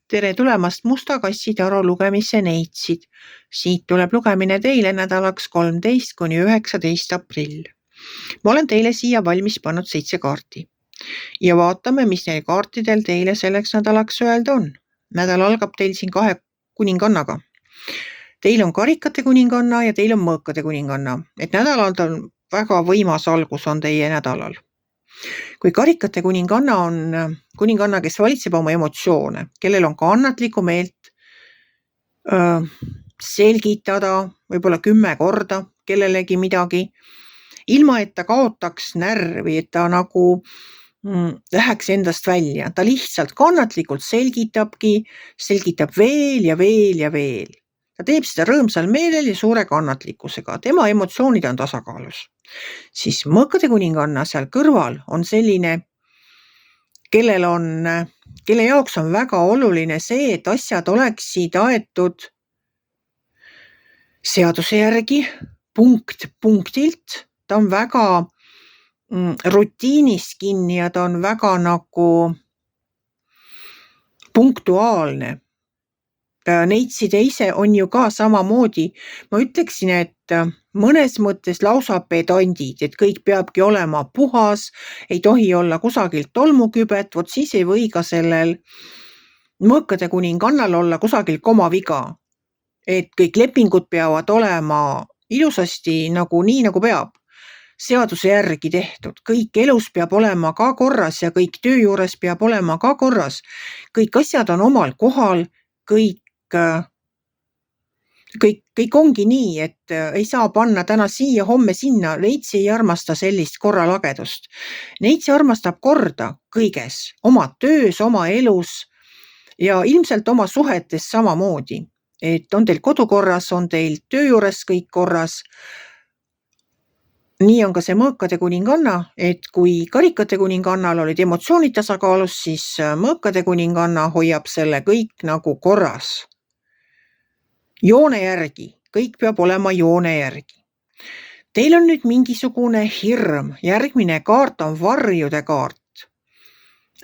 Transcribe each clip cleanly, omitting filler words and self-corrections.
Tere tulemast Musta kassi taro lugemise neitsid. Siit tuleb lugemine teile nädalaks 13–19 aprill. Ma olen teile siia valmis pannud 7 kaarti. Ja vaatame, mis neil kaartidel teile selleks nädalaks öelda on. Nädal algab teil siin 2 kuningannaga. Teil on karikate kuninganna ja teil on mõõkade kuninganna. Et nädalal on väga võimas algus on teie nädalal. Kui karikate kuninganna on kuninganna, kes valitseb oma emotsioone, kellel on kannatlikku meelt selgitada võib-olla 10 korda kellelegi midagi, ilma et ta kaotaks närvi, et ta nagu läheks endast välja. Ta lihtsalt kannatlikult selgitab veel ja veel ja veel. Ta teeb seda rõõmsal meelel ja suure kannatlikkusega. Tema emotsioonid on tasakaalus. Siis mõõkade kuninganna seal kõrval on selline, kelle jaoks on väga oluline see, et asjad oleksid aetud seaduse järgi, punkt punktilt. Ta on väga rutiinis kinni ja ta on väga nagu punktuaalne. Neitside ise on ju ka samamoodi. Ma ütleksin, et mõnes mõttes lausa pedandid, et kõik peabki olema puhas, ei tohi olla kusagilt tolmukübet, vot siis ei või ka sellel mõõkade kuningannal olla kusagil komaviga. Et kõik lepingud peavad olema ilusasti nii nagu peab. Seaduse järgi tehtud. Kõik elus peab olema ka korras ja kõik töö juures peab olema ka korras. Kõik asjad on omal kohal, kõik ongi nii, et ei saa panna täna siia, homme sinna. Neits ei armasta sellist korralagedust. Neits armastab korda kõiges, oma töös, oma elus ja ilmselt oma suhetes samamoodi. Et on teil kodukorras, on teil töö juures kõik korras. Nii on ka see mõõkade kuninganna, et kui karikate kuningannal olid emotsioonid tasakaalus, siis mõõkade kuninganna hoiab selle kõik nagu korras. Joone järgi, kõik peab olema joone järgi. Teil on nüüd mingisugune hirm, järgmine kaart on varjude kaart.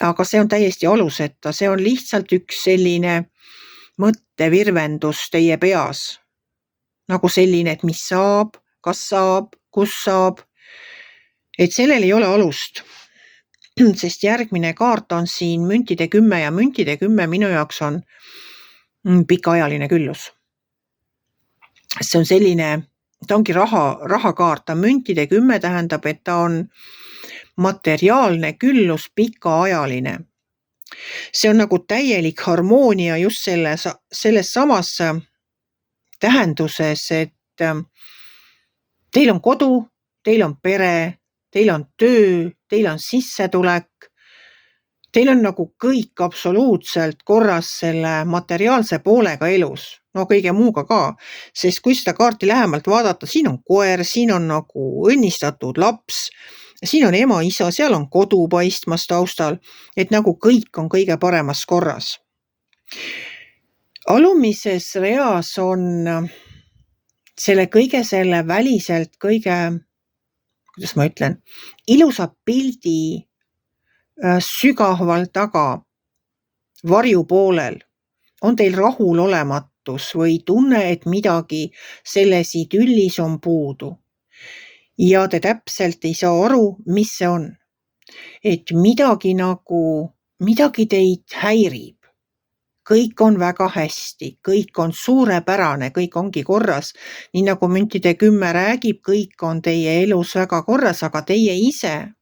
Aga see on täiesti aluseta, see on lihtsalt üks selline mõttevirvendus teie peas. Nagu selline, et mis saab, kas saab, kus saab. Et sellel ei ole alust, sest järgmine kaart on siin müntide 10 ja müntide 10 minu jaoks on pikaajaline küllus. See on selline, ta ongi rahakaart, ta müntide 10 tähendab, et ta on materiaalne küllus, pikaajaline. See on nagu täielik harmoonia just selles samas tähenduses, et teil on kodu, teil on pere, teil on töö, teil on sissetulek, teil on nagu kõik absoluutselt korras selle materiaalse poolega elus. No kõige muuga ka, sest kui seda kaarti lähemalt vaadata, siin on koer, siin on nagu õnnistatud laps, siin on ema, isa, seal on kodu paistmas taustal, et nagu kõik on kõige paremas korras. Alumises reas on selle väliselt kõige, kuidas ma ütlen, ilusa pildi sügaval taga, varjupoolel on teil rahulolematus või tunne, et midagi selles idüllis on puudu. Ja te täpselt ei saa aru, mis see on. Et midagi teid häirib. Kõik on väga hästi, kõik on suurepärane, kõik ongi korras. Nii nagu müntide 10 räägib, kõik on teie elus väga korras, aga teie ise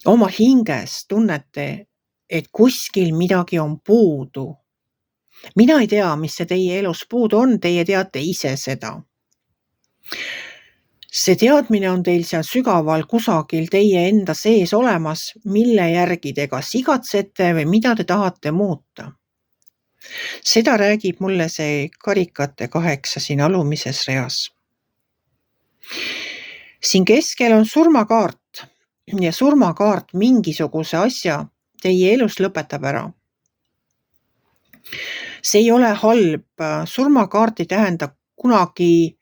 oma hinges tunnete, et kuskil midagi on puudu. Mina ei tea, mis see teie elus puudu on, teie teate ise seda. See teadmine on teil seal sügaval kusagil teie enda sees olemas, mille järgi te kas igatsete või mida te tahate muuta. Seda räägib mulle see karikate 8 siin alumises reas. Siin keskel on surmakaart ja surmakaart mingisuguse asja teie elus lõpetab ära. See ei ole halb, surmakaart ei tähenda kunagi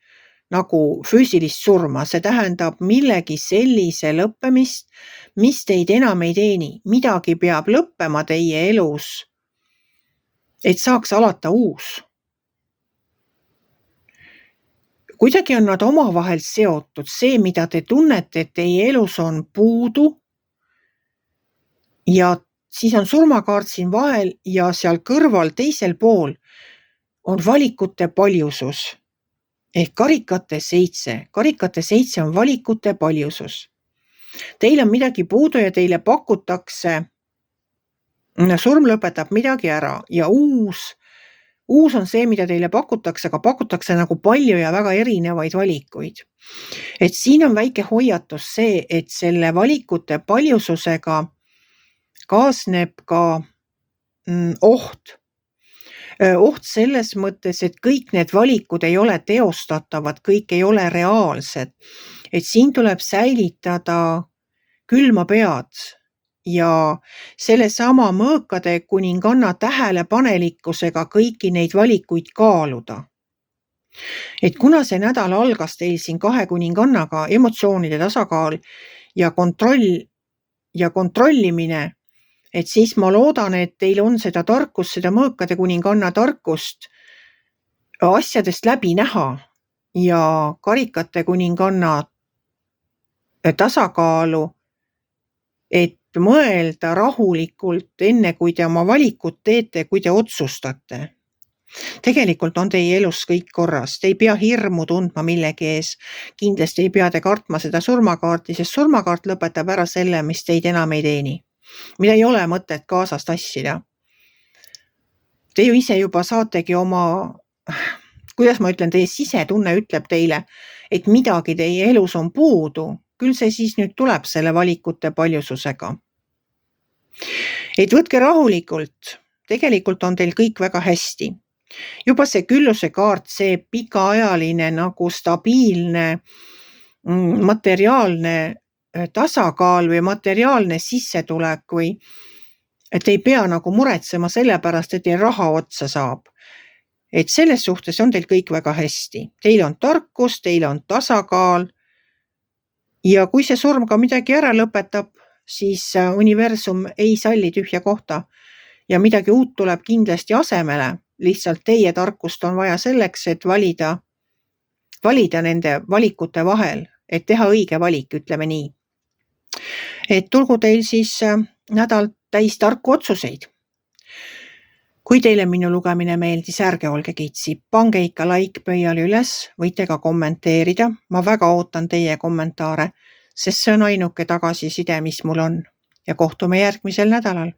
nagu füüsilist surma, see tähendab millegi sellise lõppemist, mis teid enam ei teeni. Midagi peab lõppema teie elus et saaks alata uus. Kuidagi on nad omavahel seotud. See, mida te tunnete, et teie elus on puudu ja siis on surmakaart siin vahel ja seal kõrval teisel pool on valikute paljusus ehk karikate 7. Karikate 7 on valikute paljusus. Teil on midagi puudu ja teile pakutakse, surm lõpetab midagi ära ja uus on see, mida teile pakutakse, aga pakutakse nagu palju ja väga erinevaid valikuid. Et siin on väike hoiatus see, et selle valikute paljususega kaasneb ka oht. Oht selles mõttes, et kõik need valikud ei ole teostatavad, kõik ei ole reaalsed. Et siin tuleb säilitada külma pead ja sellesama mõõkade kuninganna tähelepanelikkusega kõiki neid valikuid kaaluda. Et kuna see nädal algas teil siin 2 kuningannaga, emotsioonide tasakaal ja kontroll ja kontrollimine, et siis ma loodan, et teil on seda tarkust, seda mõõkade kuninganna tarkust asjadest läbi näha ja karikate kuninganna tasakaalu, et mõelda rahulikult enne, kui te oma valikut teete, kui te otsustate. Tegelikult on teie elus kõik korras. Te ei pea hirmu tundma millegi ees. Kindlasti ei pea te kartma seda surmakaarti, sest surmakaart lõpetab ära selle, mis teid enam ei teeni. Mida ei ole mõtet kaasas tassida. Te ju ise juba saategi oma, kuidas ma ütlen, teie sisetunne ütleb teile, et midagi teie elus on puudu. Küll see siis nüüd tuleb selle valikute paljususega. Et võtke rahulikult. Tegelikult on teil kõik väga hästi. Juba see külluse kaart, see pikaajaline nagu stabiilne materiaalne tasakaal või materiaalne sissetulek või et ei pea nagu muretsema selle pärast, et teil raha otsa saab. Et selles suhtes on teil kõik väga hästi. Teil on tarkus, teil on tasakaal ja kui see surm ka midagi ära lõpetab, siis universum ei salli tühja kohta ja midagi uut tuleb kindlasti asemele. Lihtsalt teie tarkust on vaja selleks, et valida nende valikute vahel, et teha õige valik, ütleme nii. Et tulgu teil siis nädal täis tarku otsuseid. Kui teile minu lugemine meeldis, ärge olge kitsi, pange ikka like pöial üles, võite ka kommenteerida. Ma väga ootan teie kommentaare, sest see on ainuke tagasiside, mis mul on. Ja kohtume järgmisel nädalal.